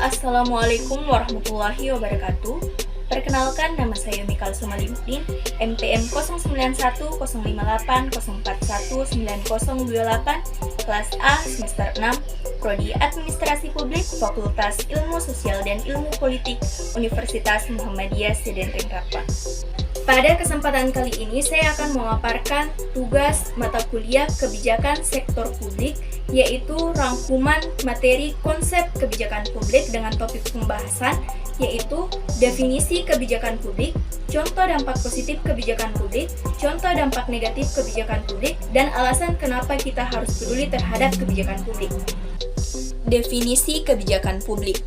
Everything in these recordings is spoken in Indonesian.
Assalamualaikum warahmatullahi wabarakatuh. Perkenalkan, nama saya Mikal Sumalimuddin, MPM 091158041928, kelas A, semester 6, Prodi Administrasi Publik, Fakultas Ilmu Sosial dan Ilmu Politik, Universitas Muhammadiyah Sedenring-Rapa. Pada kesempatan kali ini, saya akan memaparkan tugas mata kuliah Kebijakan Sektor Publik, yaitu rangkuman materi konsep kebijakan publik dengan topik pembahasan, yaitu definisi kebijakan publik, contoh dampak positif kebijakan publik, contoh dampak negatif kebijakan publik, dan alasan kenapa kita harus peduli terhadap kebijakan publik. Definisi kebijakan publik.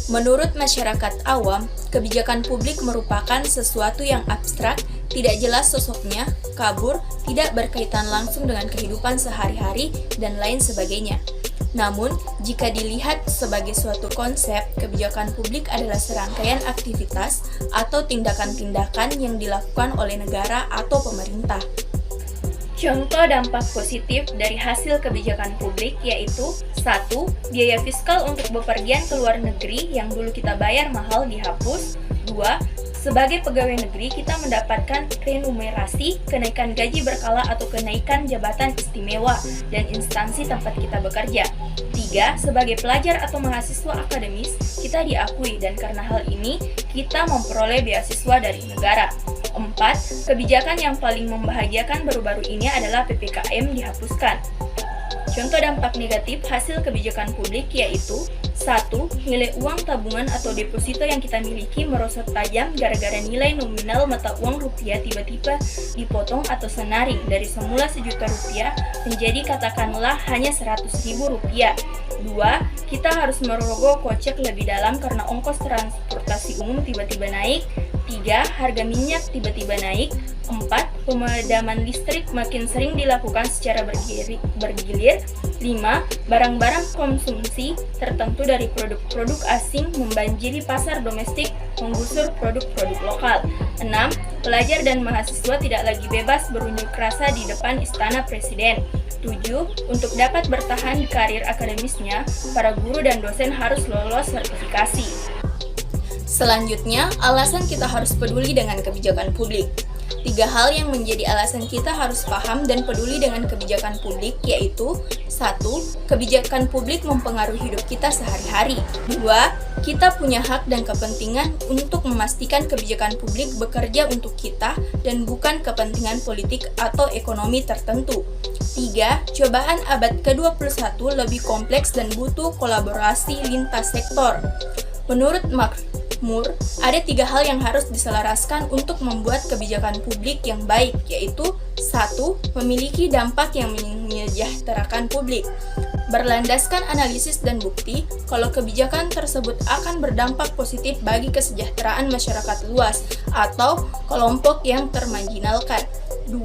Menurut masyarakat awam, kebijakan publik merupakan sesuatu yang abstrak, tidak jelas sosoknya, kabur, tidak berkaitan langsung dengan kehidupan sehari-hari, dan lain sebagainya. Namun, jika dilihat sebagai suatu konsep, kebijakan publik adalah serangkaian aktivitas atau tindakan-tindakan yang dilakukan oleh negara atau pemerintah. Contoh dampak positif dari hasil kebijakan publik yaitu 1. Biaya fiskal untuk bepergian ke luar negeri yang dulu kita bayar mahal dihapus. 2. Sebagai pegawai negeri kita mendapatkan remunerasi, kenaikan gaji berkala atau kenaikan jabatan istimewa dan instansi tempat kita bekerja. 3. Sebagai pelajar atau mahasiswa akademis kita diakui dan karena hal ini kita memperoleh beasiswa dari negara. 4. Kebijakan yang paling membahagiakan baru-baru ini adalah PPKM dihapuskan. Contoh dampak negatif hasil kebijakan publik yaitu 1. Nilai uang tabungan atau deposito yang kita miliki merosot tajam gara-gara nilai nominal mata uang rupiah tiba-tiba dipotong atau senaring dari semula Rp1.000.000 menjadi katakanlah hanya Rp100.000. 2. Kita harus merogoh kocek lebih dalam karena ongkos transportasi umum tiba-tiba naik. 3. Harga minyak tiba-tiba naik. 4. Pemadaman listrik makin sering dilakukan secara bergilir. 5. Barang-barang konsumsi tertentu dari produk-produk asing membanjiri pasar domestik, menggusur produk-produk lokal. 6. Pelajar dan mahasiswa tidak lagi bebas berunjuk rasa di depan Istana Presiden. 7. Untuk dapat bertahan di karir akademisnya, para guru dan dosen harus lolos sertifikasi. Selanjutnya, alasan kita harus peduli dengan kebijakan publik. 3 hal yang menjadi alasan kita harus paham dan peduli dengan kebijakan publik yaitu 1. Kebijakan publik mempengaruhi hidup kita sehari-hari. 2. Kita punya hak dan kepentingan untuk memastikan kebijakan publik bekerja untuk kita dan bukan kepentingan politik atau ekonomi tertentu. 3. Cobaan abad ke-21 lebih kompleks dan butuh kolaborasi lintas sektor. Menurut Mark Moore, ada 3 hal yang harus diselaraskan untuk membuat kebijakan publik yang baik, yaitu 1. Memiliki dampak yang menyejahterakan publik. Berlandaskan analisis dan bukti, kalau kebijakan tersebut akan berdampak positif bagi kesejahteraan masyarakat luas atau kelompok yang termarginalkan. 2.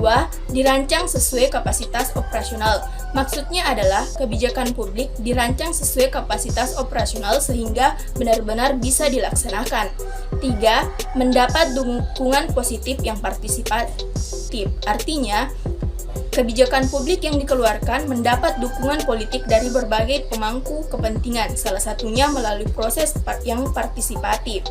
Dirancang sesuai kapasitas operasional. Maksudnya adalah kebijakan publik dirancang sesuai kapasitas operasional sehingga benar-benar bisa dilaksanakan. 3. Mendapat dukungan positif yang partisipatif. Artinya, kebijakan publik yang dikeluarkan mendapat dukungan politik dari berbagai pemangku kepentingan, salah satunya melalui proses yang partisipatif.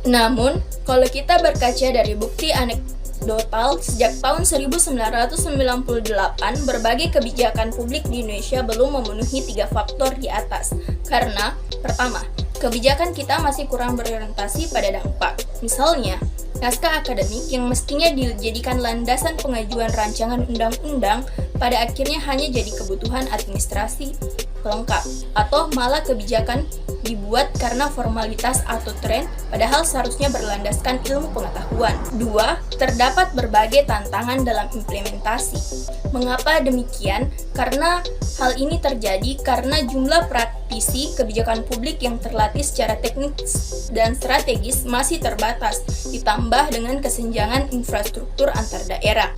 Namun, kalau kita berkaca dari bukti anekdotal, sejak tahun 1998, berbagai kebijakan publik di Indonesia belum memenuhi 3 faktor di atas. Karena, pertama, kebijakan kita masih kurang berorientasi pada dampak. Misalnya, naskah akademik yang mestinya dijadikan landasan pengajuan rancangan undang-undang pada akhirnya hanya jadi kebutuhan administrasi pelengkap, atau malah kebijakan dibuat karena formalitas atau tren, padahal seharusnya berlandaskan ilmu pengetahuan. 2. Terdapat berbagai tantangan dalam implementasi. Mengapa demikian? Karena hal ini terjadi karena jumlah praktisi kebijakan publik yang terlatih secara teknis dan strategis masih terbatas, ditambah dengan kesenjangan infrastruktur antar daerah.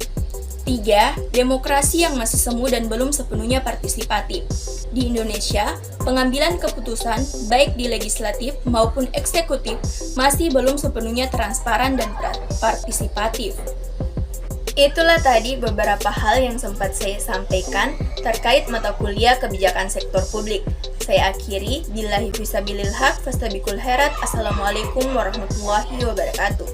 3. Demokrasi yang masih semu dan belum sepenuhnya partisipatif. Di Indonesia, pengambilan keputusan baik di legislatif maupun eksekutif masih belum sepenuhnya transparan dan partisipatif. Itulah tadi beberapa hal yang sempat saya sampaikan terkait mata kuliah kebijakan sektor publik. Saya akhiri, billahi fisabilil haq, fastabikul khairat. Assalamualaikum warahmatullahi wabarakatuh.